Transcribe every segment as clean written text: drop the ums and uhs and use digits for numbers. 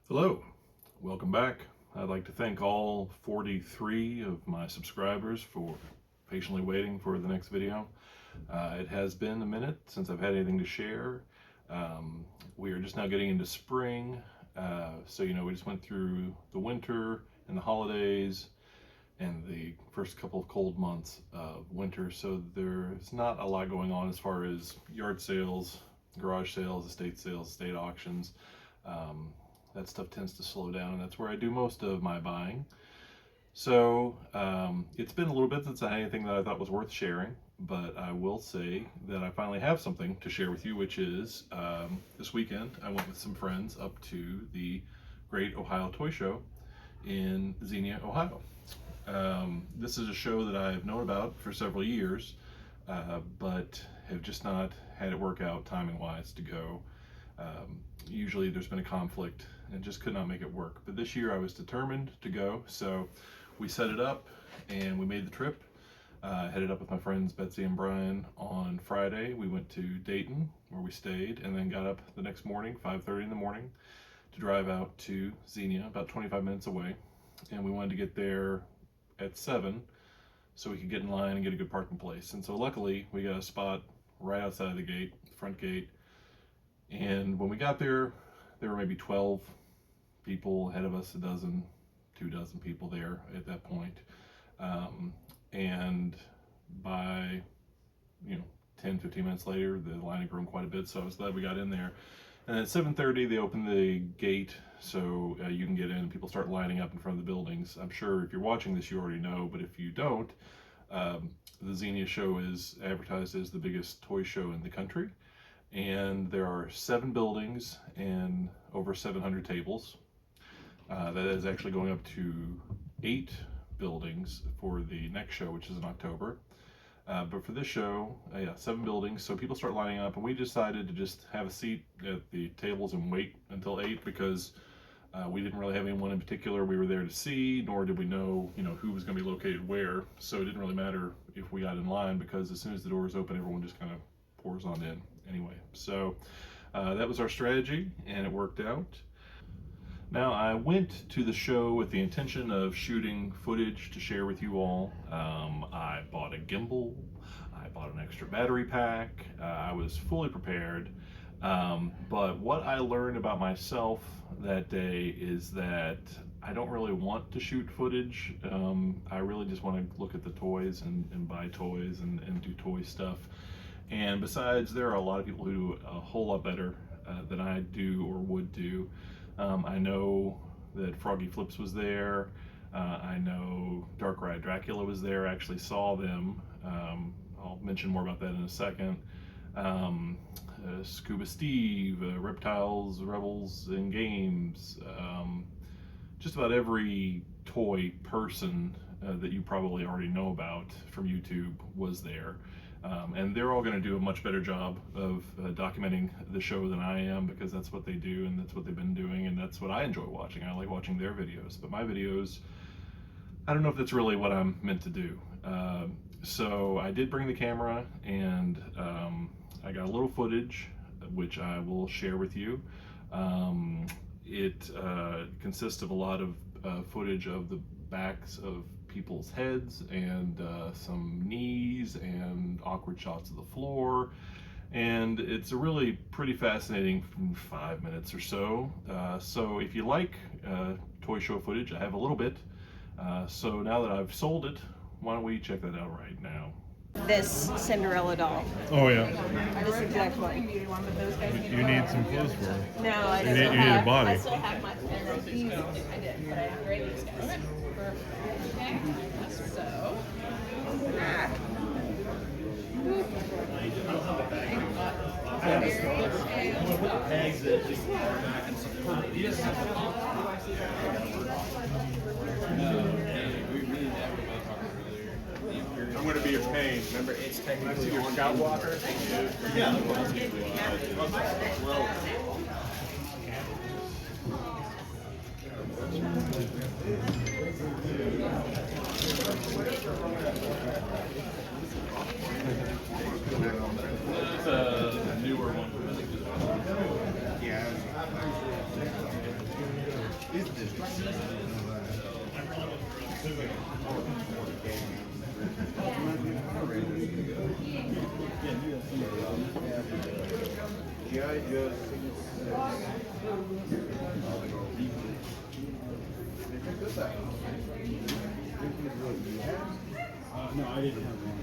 Hello, welcome back. I'd like to thank all 43 of my subscribers for patiently waiting for the next video. It has been a minute since I've had anything to share. We are just now getting into spring, so we just went through the winter and the holidays and the first couple of cold months of winter, so there's not a lot going on as far as yard sales, garage sales, estate auctions. That stuff tends to slow down, and that's where I do most of my buying. So it's been a little bit since I had anything that I thought was worth sharing, but I will say that I finally have something to share with you, which is this weekend I went with some friends up to the Great Ohio Toy Show in Xenia, Ohio. This is a show that I've known about for several years, but have just not had it work out timing-wise to go. Usually there's been a conflict and just could not make it work. But this year I was determined to go, so we set it up and we made the trip. Headed up with my friends Betsy and Brian on Friday. We went to Dayton where we stayed and then got up the next morning, 5:30 in the morning, to drive out to Xenia, about 25 minutes away. And we wanted to get there at 7 so we could get in line and get a good parking place. And so luckily we got a spot right outside of the gate, front gate. And when we got there, there were maybe 12 people ahead of us, a dozen, 2 dozen people there at that point. And by 10, 15 minutes later, the line had grown quite a bit, so I was glad we got in there. And at 7:30, they opened the gate so you can get in. People start lining up in front of the buildings. I'm sure if you're watching this, you already know, but if you don't, the Xenia show is advertised as the biggest toy show in the country. And there are 7 buildings and over 700 tables. That is actually going up to 8 buildings for the next show, which is in October. But for this show, 7 buildings, so people start lining up, and we decided to just have a seat at the tables and wait until 8 because we didn't really have anyone in particular we were there to see, nor did we know, who was going to be located where. So it didn't really matter if we got in line because as soon as the doors open, everyone just kind of pours on in anyway. So that was our strategy, and it worked out. Now, I went to the show with the intention of shooting footage to share with you all. I bought a gimbal, I bought an extra battery pack, I was fully prepared. But what I learned about myself that day is that I don't really want to shoot footage. I really just want to look at the toys and buy toys and do toy stuff. And besides, there are a lot of people who do a whole lot better than I do or would do. I know that Froggy Flips was there. I know Dark Ride Dracula was there. I actually saw them. I'll mention more about that in a second. Scuba Steve, Reptiles, Rebels, and Games. Just about every toy person that you probably already know about from YouTube was there. And they're all going to do a much better job of documenting the show than I am, because that's what they do and that's what they've been doing and that's what I enjoy watching. I like watching their videos, but my videos, I don't know if that's really what I'm meant to do. So I did bring the camera, and I got a little footage which I will share with you. It consists of a lot of footage of the backs of people's heads and some knees and awkward shots of the floor, and it's a really pretty fascinating 5 minutes or so. So if you like toy show footage, I have a little bit. So now that I've sold it, why don't we check that out right now. This Cinderella doll. Oh yeah. This exact one. You need some clothes for her. No, I You need a body. I still have my these. I did, but I have grade these guys. Okay. So. I'm going to be your pain. Remember, it's technically your scout walker. Yeah. It's a newer one. Yeah. No, I didn't have one.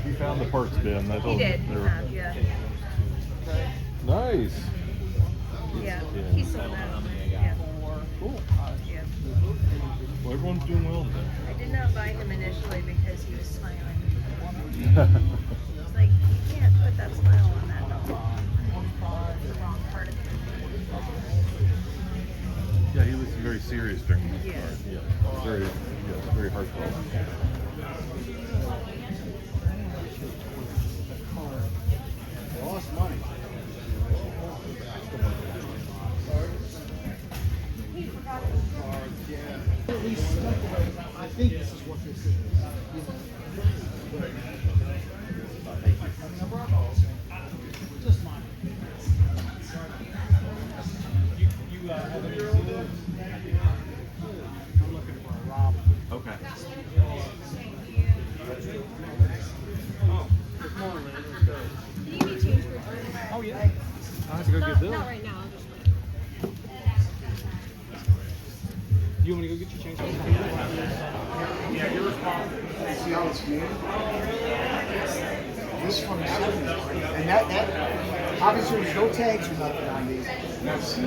You found the parts bin. I told He did. you. They were- Yeah. Nice. Yeah. Yeah. He sold out. Yeah. Cool. Yeah. Well, everyone's doing well today. I did not buy him initially because he was smiling. It's like, you can't put that smile on that dog. It's the wrong part of him. Yeah, he was very serious during this Yeah. part. Yeah. Very heartfelt. Lost money. I think this is what this is. Just mine. You have any ideas? I'm looking for a Rob. Okay. Oh yeah. I have to go get Bill. Not right now. Just You want me to go get your change? Yeah, you're responsible. See how it's made? This is from the 70s. And that obviously there's no tags or nothing on these. Now, see,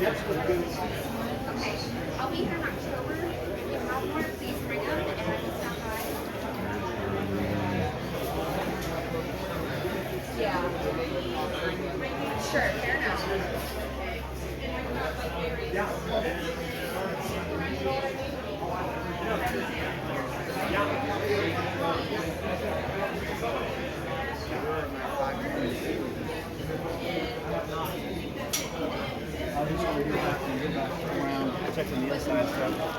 that's what it is. I'll be here in October. If you have one, please bring them and stop by. Yeah. Sure, fair enough. I'll just go back and get back around, checking the inside stuff.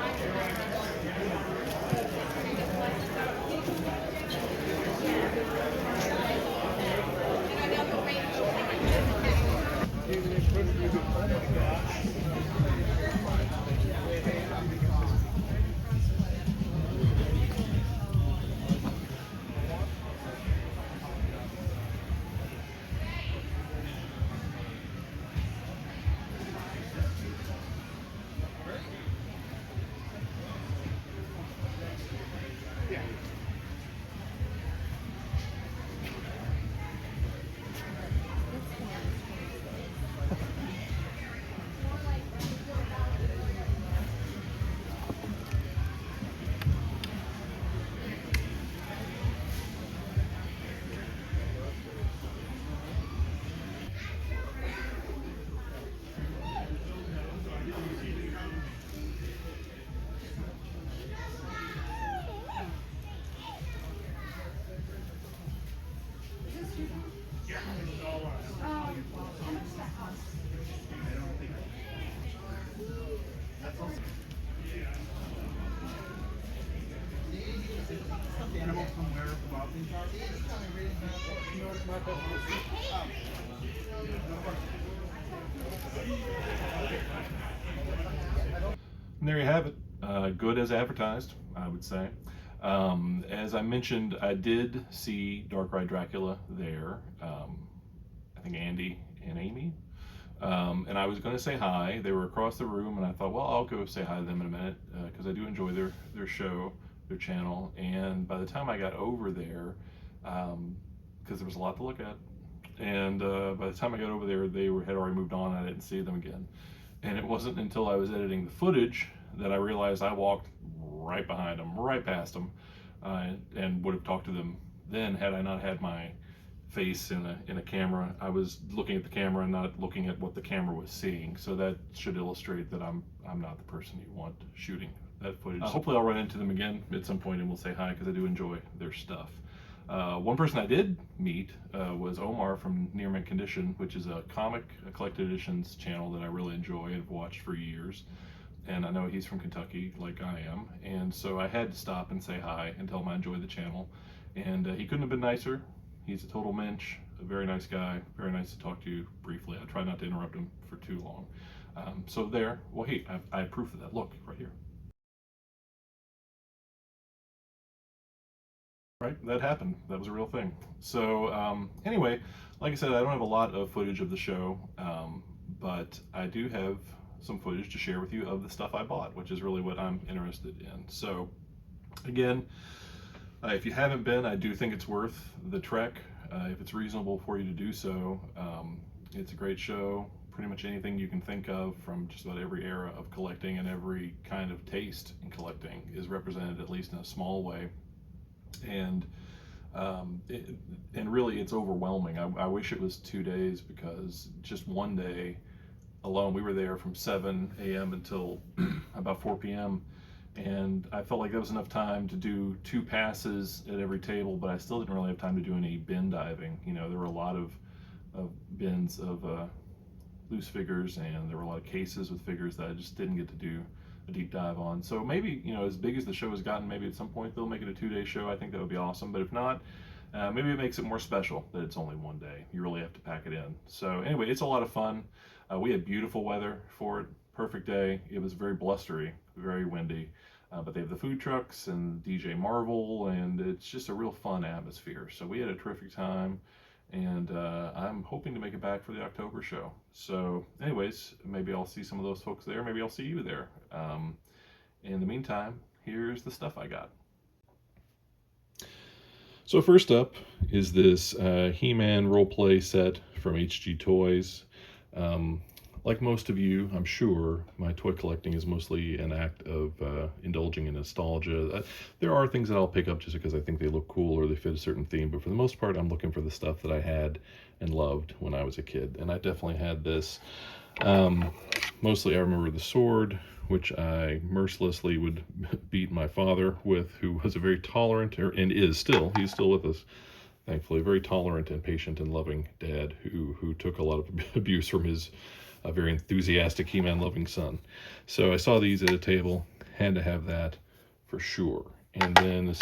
And there you have it. Good as advertised, I would say. As I mentioned, I did see Dark Ride Dracula there. I think Andy and Amy. And I was going to say hi. They were across the room, and I thought, well, I'll go say hi to them in a minute because I do enjoy their show, their channel. And by the time I got over there, because there was a lot to look at, and by the time I got over there, they had already moved on. I didn't see them again. And it wasn't until I was editing the footage that I realized I walked right behind them, right past them, and would have talked to them then had I not had my face in a camera. I was looking at the camera and not looking at what the camera was seeing. So that should illustrate that I'm not the person you want shooting that footage. Hopefully I'll run into them again at some point and we'll say hi, because I do enjoy their stuff. One person I did meet was Omar from Near Mint Condition, which is a comic, a collected editions channel that I really enjoy and have watched for years. And I know he's from Kentucky, like I am. And so I had to stop and say hi and tell him I enjoyed the channel. And he couldn't have been nicer. He's a total mensch, a very nice guy, very nice to talk to you briefly. I try not to interrupt him for too long. So there, well, hey, I have proof of that. Look, right here. Right, that happened. That was a real thing. So anyway, like I said, I don't have a lot of footage of the show, but I do have some footage to share with you of the stuff I bought, which is really what I'm interested in. So again, if you haven't been, I do think it's worth the trek, if it's reasonable for you to do so. It's a great show. Pretty much anything you can think of from just about every era of collecting and every kind of taste in collecting is represented, at least in a small way. And really it's overwhelming. I wish it was 2 days, because just one day alone, we were there from 7 a.m. until about 4 p.m. and I felt like that was enough time to do 2 passes at every table, but I still didn't really have time to do any bin diving. You know, there were a lot of bins of loose figures, and there were a lot of cases with figures that I just didn't get to do a deep dive on. So maybe, you know, as big as the show has gotten, maybe at some point they'll make it a 2-day show. I think that would be awesome. But if not, maybe it makes it more special that it's only 1 day. You really have to pack it in. So anyway, it's a lot of fun. We had beautiful weather for it. Perfect day. It was very blustery, very windy. But they have the food trucks and DJ Marvel, and it's just a real fun atmosphere. So we had a terrific time, and I'm hoping to make it back for the October show. So anyways, maybe I'll see some of those folks there. Maybe I'll see you there. In the meantime, here's the stuff I got. So first up is this He-Man roleplay set from HG Toys. Like most of you, I'm sure, my toy collecting is mostly an act of indulging in nostalgia. There are things that I'll pick up just because I think they look cool or they fit a certain theme, but for the most part, I'm looking for the stuff that I had and loved when I was a kid, and I definitely had this. Mostly I remember the sword, which I mercilessly would beat my father with, who was a very tolerant, and he's still with us, thankfully, a very tolerant and patient and loving dad who took a lot of abuse from his very enthusiastic He-Man loving son. So I saw these at a table, had to have that for sure. And then as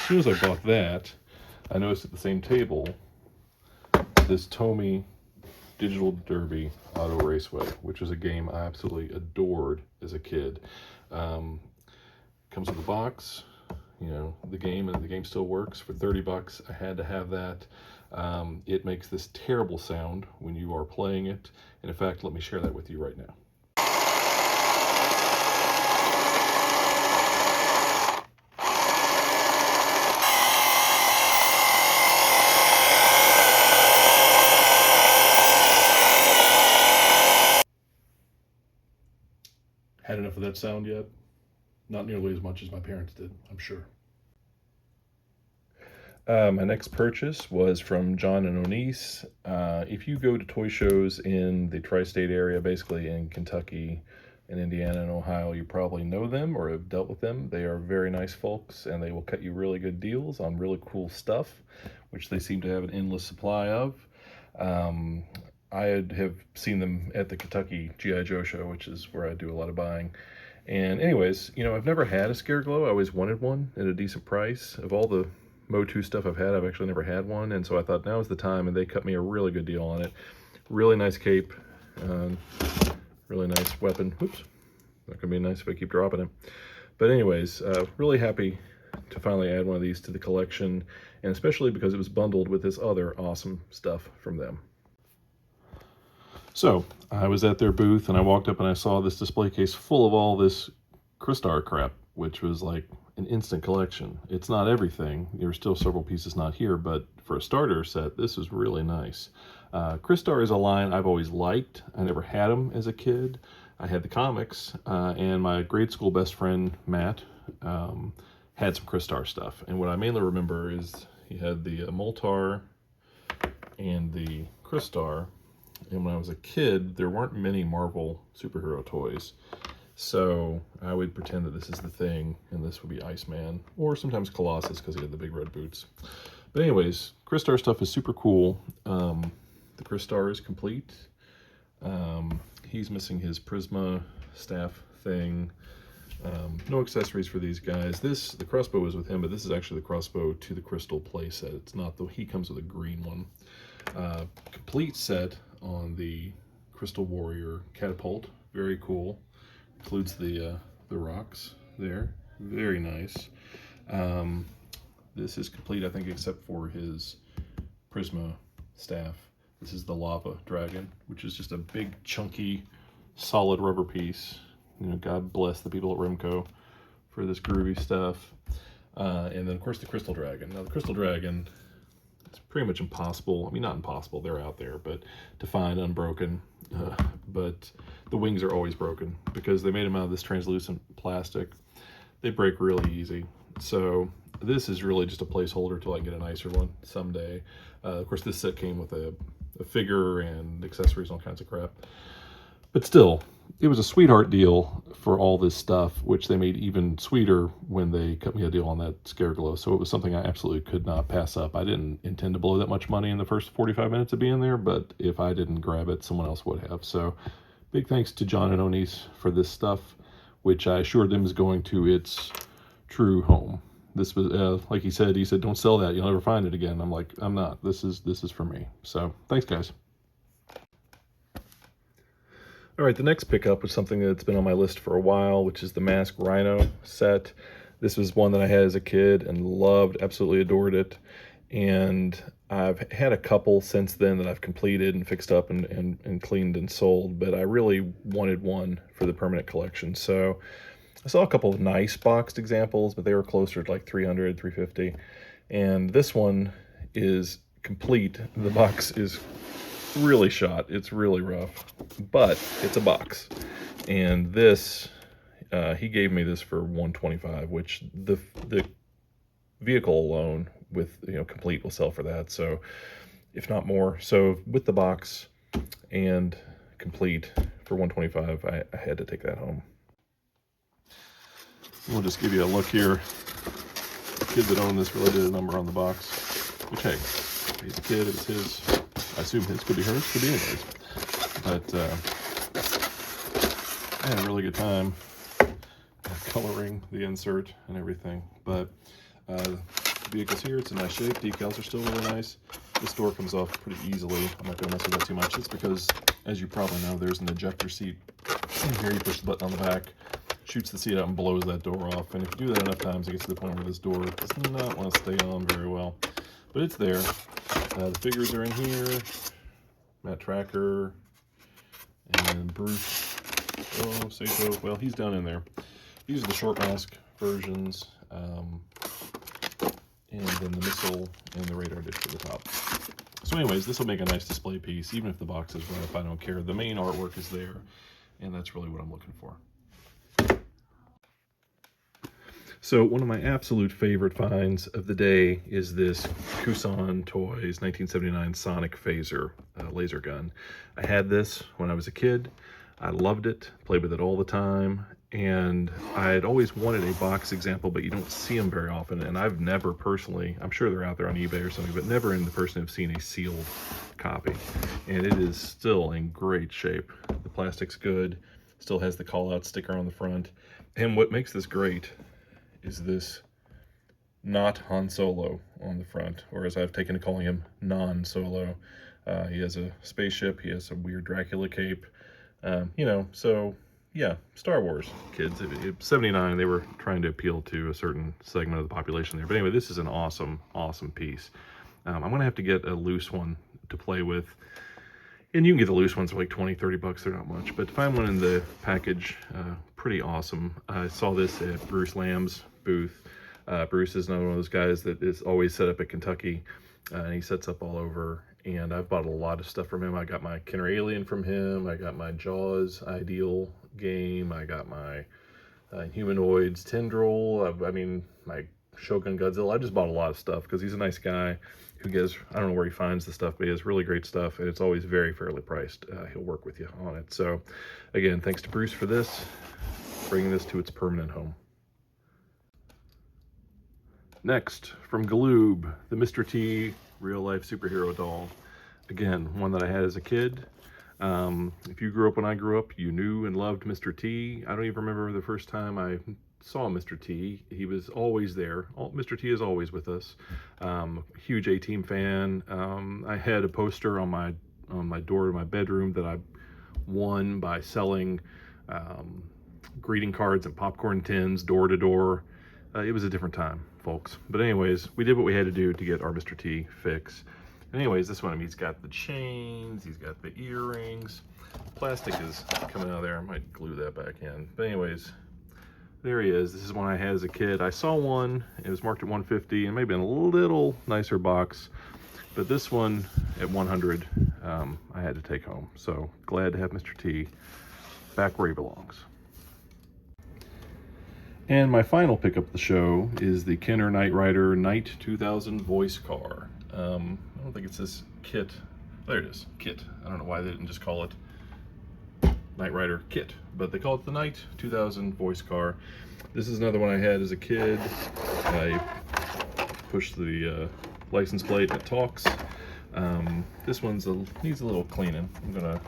soon as I bought that, I noticed at the same table this Tomy Digital Derby Auto Raceway, which was a game I absolutely adored as a kid. Comes with a box, you know, the game, and the game still works for 30 bucks. I had to have that. It makes this terrible sound when you are playing it. And in fact, let me share that with you right now. Had enough of that sound yet? Not nearly as much as my parents did, I'm sure. My next purchase was from John and Onise. If you go to toy shows in the tri-state area, basically in Kentucky and Indiana and Ohio, you probably know them or have dealt with them. They are very nice folks, and they will cut you really good deals on really cool stuff, which they seem to have an endless supply of. I have seen them at the Kentucky G.I. Joe show, which is where I do a lot of buying. And anyways, you know, I've never had a Scareglow. I always wanted one at a decent price. Of all the Motu stuff I've had, I've actually never had one, and so I thought now is the time, and they cut me a really good deal on it. Really nice cape, really nice weapon. Whoops, not gonna be nice if I keep dropping it. But anyways, really happy to finally add one of these to the collection, and especially because it was bundled with this other awesome stuff from them. So I was at their booth, and I walked up and I saw this display case full of all this Crystar crap, which was like an instant collection. It's not everything. There are still several pieces not here, but for a starter set, this is really nice. Crystar is a line I've always liked. I never had them as a kid, I had the comics, and my grade school best friend, Matt, had some Crystar stuff. And what I mainly remember is he had the Moltar and the Crystar. And when I was a kid, there weren't many Marvel superhero toys. So I would pretend that this is the Thing, and this would be Iceman, or sometimes Colossus because he had the big red boots. But anyways, Crystar stuff is super cool. The Crystar is complete. He's missing his Prisma staff thing. No accessories for these guys. The crossbow is with him, but this is actually the crossbow to the crystal playset. It's not the, he comes with a green one. Complete set on the Crystal Warrior catapult. Very cool. Includes the rocks there. Very nice. This is complete, I think, except for his Prisma staff. This is the Lava Dragon, which is just a big, chunky, solid rubber piece. You know, God bless the people at Remco for this groovy stuff. And then, of course, the Crystal Dragon. Now, the Crystal Dragon, it's pretty much impossible. I mean, not impossible, they're out there, but to find unbroken. But the wings are always broken because they made them out of this translucent plastic. They break really easy. So this is really just a placeholder till I get a nicer one someday. Of course, this set came with a figure and accessories, all kinds of crap. But still, it was a sweetheart deal for all this stuff, which they made even sweeter when they cut me a deal on that Scareglow. So it was something I absolutely could not pass up. I didn't intend to blow that much money in the first 45 minutes of being there, but if I didn't grab it, someone else would have. So big thanks to John and Onis for this stuff, which I assured them is going to its true home. This was, like he said, don't sell that. You'll never find it again. I'm like, I'm not. This is for me. So thanks, guys. All right, the next pickup was something that's been on my list for a while, which is the Mask Rhino set. This was one that I had as a kid and loved, absolutely adored it. And I've had a couple since then that I've completed and fixed up and cleaned and sold, but I really wanted one for the permanent collection. So I saw a couple of nice boxed examples, but they were closer to like $300, $350. And this one is complete. The box is really shot. It's really rough, but it's a box. And this, he gave me this for $125, which the vehicle alone with, you know, complete will sell for that. So if not more. So with the box and complete for $125, I had to take that home. We'll just give you a look here. The kid that owned this really did a number on the box, which, hey, he's a kid, it was his. I assume his, could be hers, could be anybody's. But I had a really good time coloring the insert and everything. But the vehicle's here, it's in nice shape, decals are still really nice. This door comes off pretty easily. I'm not going to mess with that too much. It's because, as you probably know, there's an ejector seat in here. You push the button on the back, shoots the seat out and blows that door off. And if you do that enough times, it gets to the point where this door does not want to stay on very well. But it's there. The figures are in here. Matt Tracker and Bruce. Oh, Sato. Well, he's down in there. These are the short mask versions. And then the missile and the radar dish at the top. So anyways, this will make a nice display piece. Even if the box is rough, I don't care. The main artwork is there, and that's really what I'm looking for. So one of my absolute favorite finds of the day is this Kusan Toys 1979 Sonic Phaser laser gun. I had this when I was a kid. I loved it, played with it all the time, and I had always wanted a box example, but you don't see them very often, and I've never personally, I'm sure they're out there on eBay or something, but never in the person have seen a sealed copy. And it is still in great shape. The plastic's good, still has the call-out sticker on the front. And what makes this great is this not Han Solo on the front, or as I've taken to calling him, non-Solo. He has a spaceship, he has a weird Dracula cape, you know, so yeah, Star Wars kids. 79, they were trying to appeal to a certain segment of the population there. But anyway, this is an awesome, awesome piece. I'm going to have to get a loose one to play with. And you can get the loose ones for like 20, 30 bucks. They're not much. But to find one in the package, pretty awesome. I saw this at Bruce Lamb's booth. Bruce is another one of those guys that is always set up at Kentucky. And he sets up all over. and I've bought a lot of stuff from him. I got my Kenner Alien from him. I got my Jaws Ideal game. I got my Humanoids Tendril. I mean, my Shogun Godzilla. I just bought a lot of stuff because he's a nice guy who gives, I don't know where he finds the stuff, but he has really great stuff, and it's always very fairly priced. He'll work with you on it. So again, thanks to Bruce for this, bringing this to its permanent home. Next, from Galoob, the Mr. T real-life superhero doll. Again, one that I had as a kid. If you grew up when I grew up, you knew and loved Mr. T. I don't even remember the first time I saw Mr. T. He was always there. Mr. T is always with us. Huge A-Team fan. I had a poster on my door to my bedroom that I won by selling greeting cards and popcorn tins door to door. It was a different time, folks. But anyways, we did what we had to do to get our Mr. T fix. Anyways, this one, he's got the chains, he's got the earrings. Plastic is coming out of there. I might glue that back in. But anyways, there he is. This is one I had as a kid. I saw one, it was marked at $150 and maybe in a little nicer box. But this one at $100, I had to take home. So glad to have Mr. T back where he belongs. And my final pick up the show is the Kenner Knight Rider Knight 2000 voice car. I don't think it's this kit. There it is, kit. I don't know why they didn't just call it Knight Rider kit, but they call it the Knight 2000 voice car. This is another one I had as a kid. I pushed the license plate and it talks. This one's needs a little cleaning. I'm gonna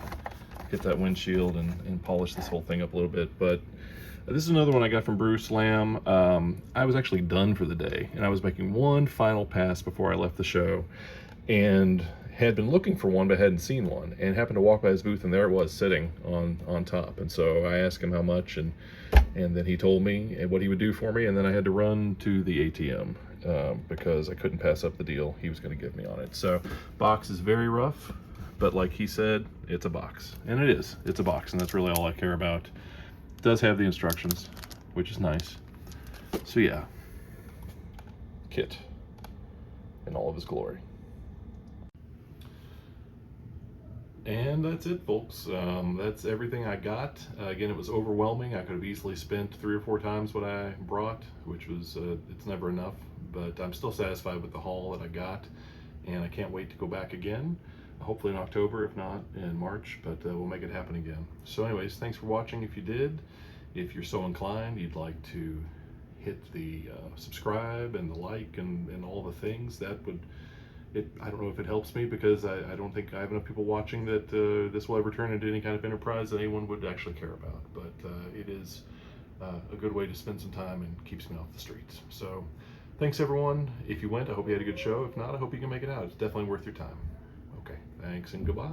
get that windshield and polish this whole thing up a little bit, but this is another one I got from Bruce Lamb. I was actually done for the day, and I was making one final pass before I left the show, and had been looking for one but hadn't seen one, and happened to walk by his booth, and there it was sitting on top. And so I asked him how much, and then he told me what he would do for me, and then I had to run to the ATM because I couldn't pass up the deal he was going to give me on it. So box is very rough, but like he said, it's a box, and it is. It's a box, and that's really all I care about. Does have the instructions, which is nice. So yeah, kit in all of his glory. And that's it, folks. That's everything I got. Again, it was overwhelming. I could have easily spent 3 or 4 times what I brought, which was, it's never enough, but I'm still satisfied with the haul that I got, and I can't wait to go back again. Hopefully in October, if not in March, but we'll make it happen again. So anyways, thanks for watching if you did. If you're so inclined, you'd like to hit the subscribe and the like and all the things, that would, I don't know if it helps me, because I don't think I have enough people watching that this will ever turn into any kind of enterprise that anyone would actually care about. But it is a good way to spend some time and keeps me off the streets. So thanks everyone. If you went, I hope you had a good show. If not, I hope you can make it out. It's definitely worth your time. Okay, thanks and goodbye.